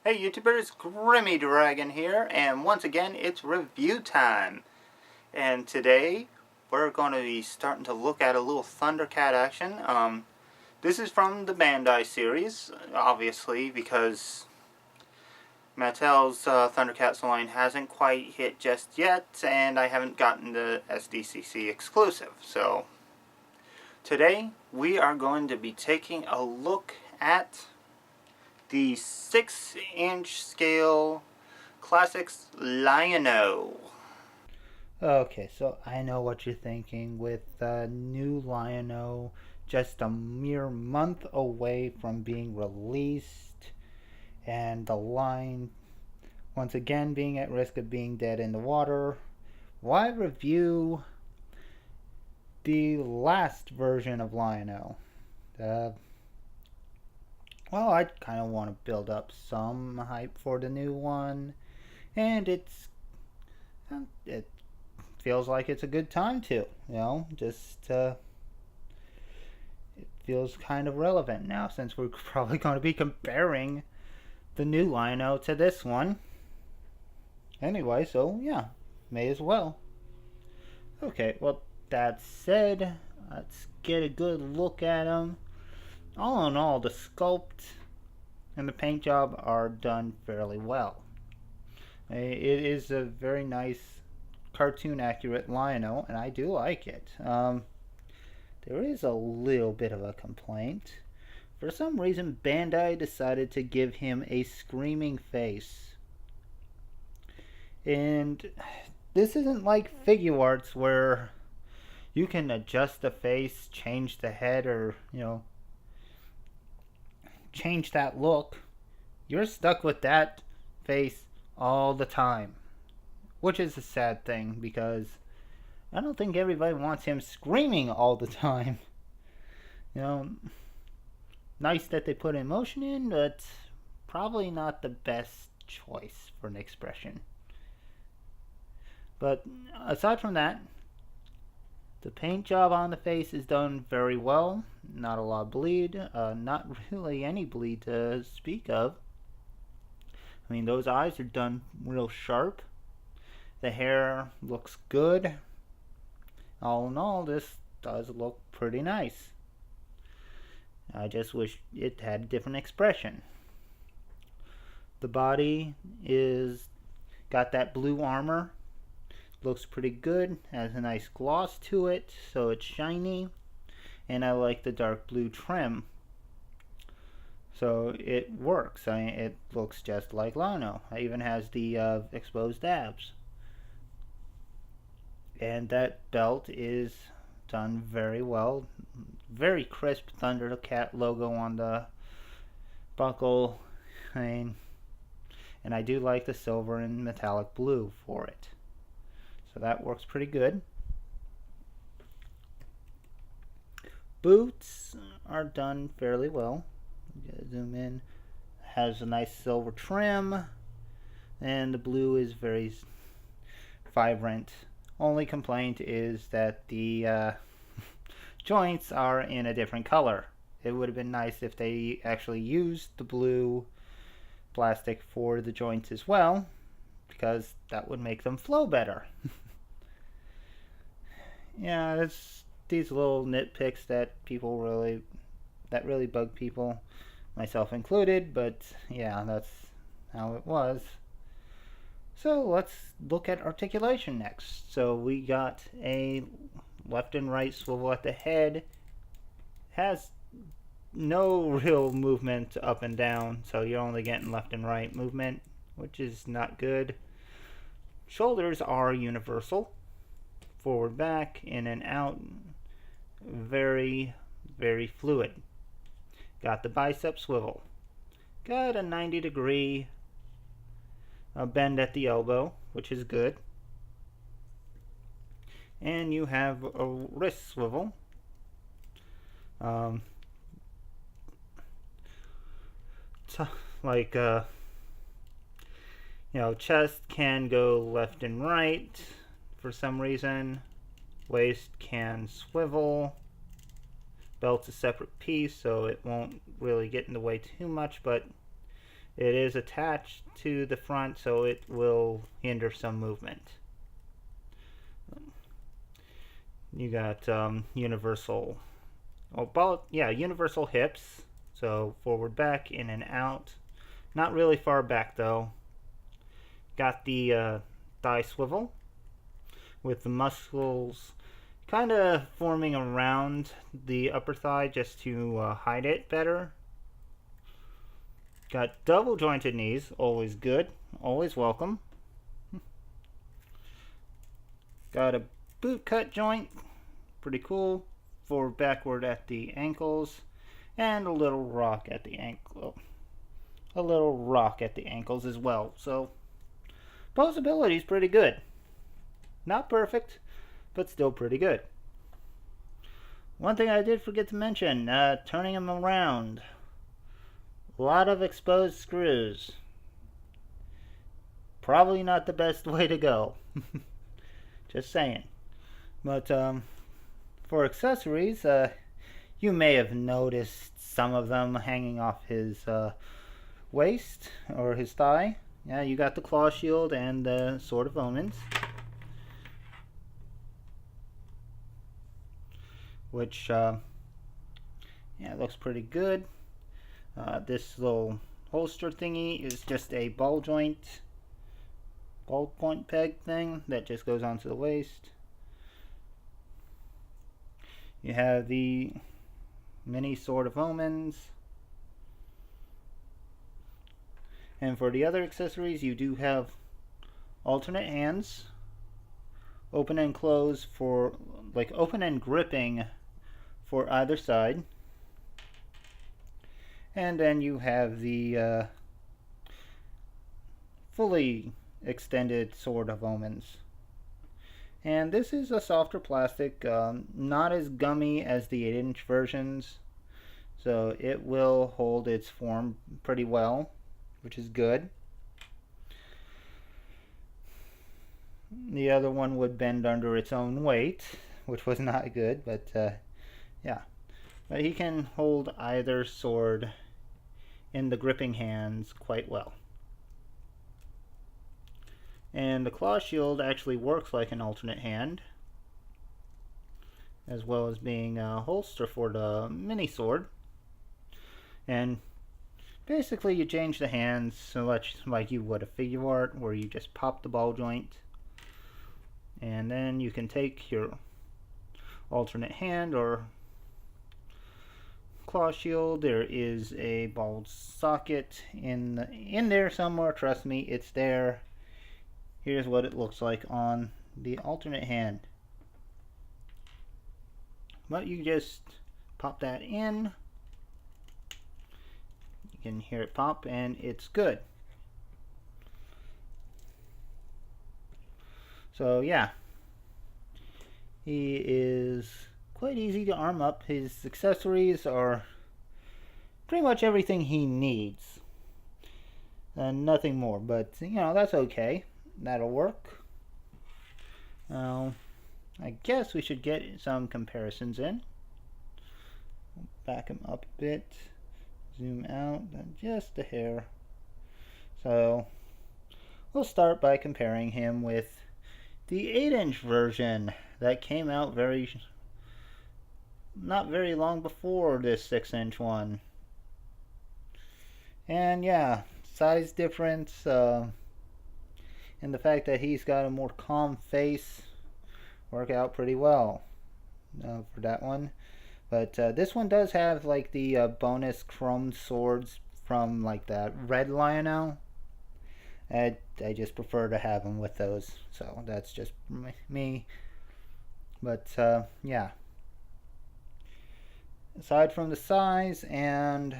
Hey YouTubers, Grimmy Dragon here, and once again it's review time. And today we're going to be starting to look at a little Thundercat action. This is from the Bandai series, obviously, because Mattel's Thundercats line hasn't quite hit just yet, and I haven't gotten the SDCC exclusive. So today we are going to be taking a look at the 6-inch scale Classics Lion-O. Okay, so I know what you're thinking with the new Lion-O just a mere month away from being released, and the line once again being at risk of being dead in the water. Why review the last version of Lion-O? Uh, well, I kind of want to build up some hype for the new one, and it feels like it's a good time to, just it feels kind of relevant now since we're probably going to be comparing the new Lion-O to this one. Anyway, so yeah, may as well. Okay, well, that said, let's get a good look at them. All in all, the sculpt and the paint job are done fairly well. It is a very nice cartoon accurate Lion-O, and I do like it. There is a little bit of a complaint. For some reason, Bandai decided to give him a screaming face. And this isn't like Figuarts where you can adjust the face, change the head, or, change that look. You're stuck with that face all the time. Which is a sad thing because I don't think everybody wants him screaming all the time. You know, nice that they put emotion in, but probably not the best choice for an expression. But aside from that, the paint job on the face is done very well. Not a lot of bleed, not really any bleed to speak of. I mean, those eyes are done real sharp. The hair looks good. All in all, this does look pretty nice. I just wish it had a different expression. The body is got that blue armor. Looks pretty good. Has a nice gloss to it, so it's shiny. And I like the dark blue trim. So it works. It looks just like Lano. It even has the exposed abs. And that belt is done very well. Very crisp Thundercat logo on the buckle. And I do like the silver and metallic blue for it. So that works pretty good. Boots are done fairly well. Zoom in. Has a nice silver trim. And the blue is very vibrant. Only complaint is that the joints are in a different color. It would have been nice if they actually used the blue plastic for the joints as well, because that would make them flow better. Yeah, it's these little nitpicks that really bug people, myself included, but yeah, that's how it was. So let's look at articulation next. So we got a left and right swivel at the head. Has no real movement up and down, so you're only getting left and right movement, which is not good. Shoulders are universal. Forward, back, in and out. Very, very fluid. Got the bicep swivel. Got a 90-degree bend at the elbow, which is good. And you have a wrist swivel. Like, chest can go left and right for some reason. Waist can swivel. Belt's a separate piece, so it won't really get in the way too much, but it is attached to the front, so it will hinder some movement. You got universal hips, so forward, back, in and out. Not really far back though. Got the thigh swivel with the muscles kind of forming around the upper thigh just to hide it better. Got double jointed knees, always good, always welcome. Got a boot cut joint, pretty cool, forward backward at the ankles, and a little rock at the ankle. A little rock at the ankles as well. So posability is pretty good. Not perfect, but still pretty good. One thing I did forget to mention, turning him around. A lot of exposed screws. Probably not the best way to go. Just saying. But for accessories, you may have noticed some of them hanging off his waist or his thigh. Yeah, you got the claw shield and the sword of omens, which looks pretty good. This little holster thingy is just a ball point peg thing that just goes onto the waist. You have the mini sword of omens. And for the other accessories, you do have alternate hands, open and close for, like, open and gripping for either side. And then you have the fully extended sword of omens. And this is a softer plastic, not as gummy as the 8-inch versions, so it will hold its form pretty well, which is good. The other one would bend under its own weight, which was not good, but yeah. But he can hold either sword in the gripping hands quite well. And the claw shield actually works like an alternate hand, as well as being a holster for the mini sword. And basically you change the hands so much like you would a figure art, where you just pop the ball joint, and then you can take your alternate hand or claw shield. There is a ball socket in there somewhere. Trust me, it's there. Here's what it looks like on the alternate hand. But you just pop that in. You can hear it pop and it's good. So yeah, he is quite easy to arm up. His accessories are pretty much everything he needs and nothing more, but you know, that's okay. That'll work. Now, I guess we should get some comparisons in. Back him up a bit. Zoom out just a hair. So, we'll start by comparing him with the 8-inch version that came out not very long before this 6-inch one. And yeah, size difference, and the fact that he's got a more calm face work out pretty well for that one. But this one does have like the bonus chrome swords from like that red Lionel. I just prefer to have them with those, so that's just me. But yeah, aside from the size and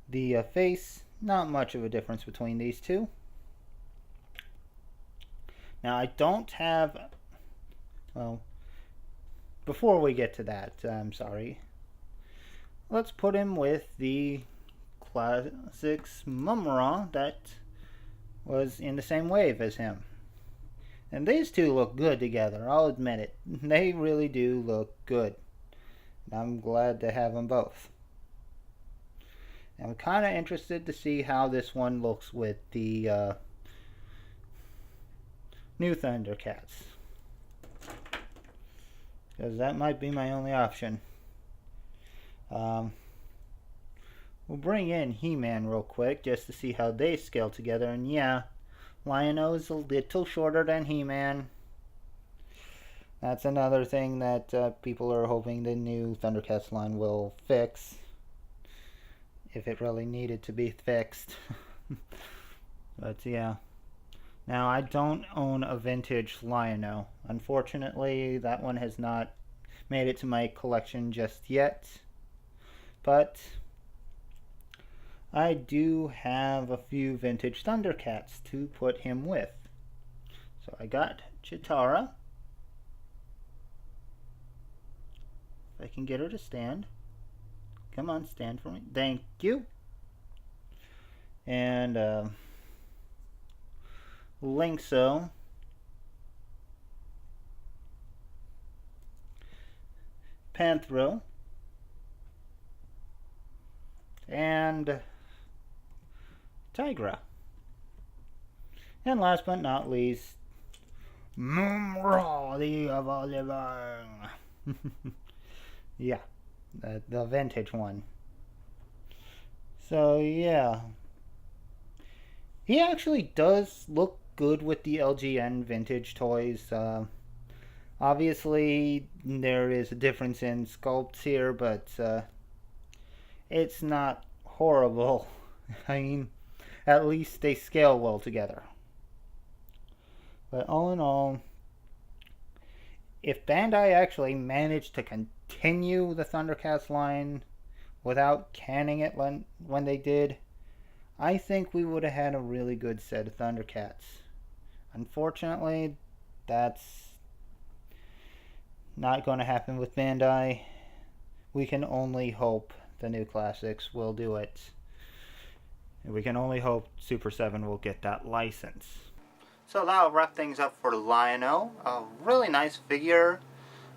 the face, not much of a difference between these two. Now I don't have, well, before we get to that, I'm sorry, let's put him with the Classics Mumra that was in the same wave as him. And these two look good together, I'll admit it. They really do look good. I'm glad to have them both. I'm kind of interested to see how this one looks with the new Thundercats. Because that might be my only option. We'll bring in He-Man real quick just to see how they scale together. And yeah, Lion-O is a little shorter than He-Man. That's another thing that people are hoping the new Thundercats line will fix. If it really needed to be fixed. But yeah. Now, I don't own a vintage Lion-O. Unfortunately, that one has not made it to my collection just yet. But I do have a few vintage Thundercats to put him with. So I got Chitara. If I can get her to stand. Come on, stand for me. Thank you. And Linkso. Panthro. And Tigra. And last but not least, Mumra, the Ever-Living. Yeah, the vintage one. So yeah, he actually does look good with the LGN vintage toys. Obviously, there is a difference in sculpts here, but it's not horrible. I mean, at least they scale well together. But all in all, if Bandai actually managed to continue the Thundercats line without canning it when they did, I think we would have had a really good set of Thundercats. Unfortunately, that's not going to happen with Bandai. We can only hope the new classics will do it. We can only hope Super 7 will get that license. So that'll wrap things up for Lion-O. A really nice figure.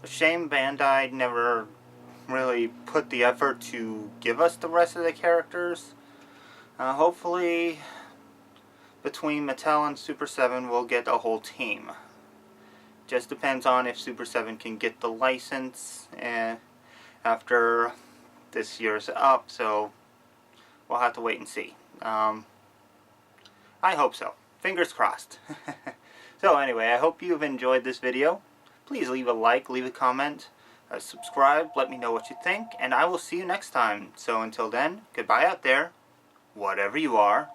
A shame Bandai never really put the effort to give us the rest of the characters. Hopefully, between Mattel and Super 7, we'll get a whole team. Just depends on if Super 7 can get the license after this year's up, so we'll have to wait and see. I hope so. Fingers crossed. So anyway, I hope you've enjoyed this video. Please leave a like, leave a comment, subscribe, let me know what you think, and I will see you next time. So until then, goodbye out there, whatever you are.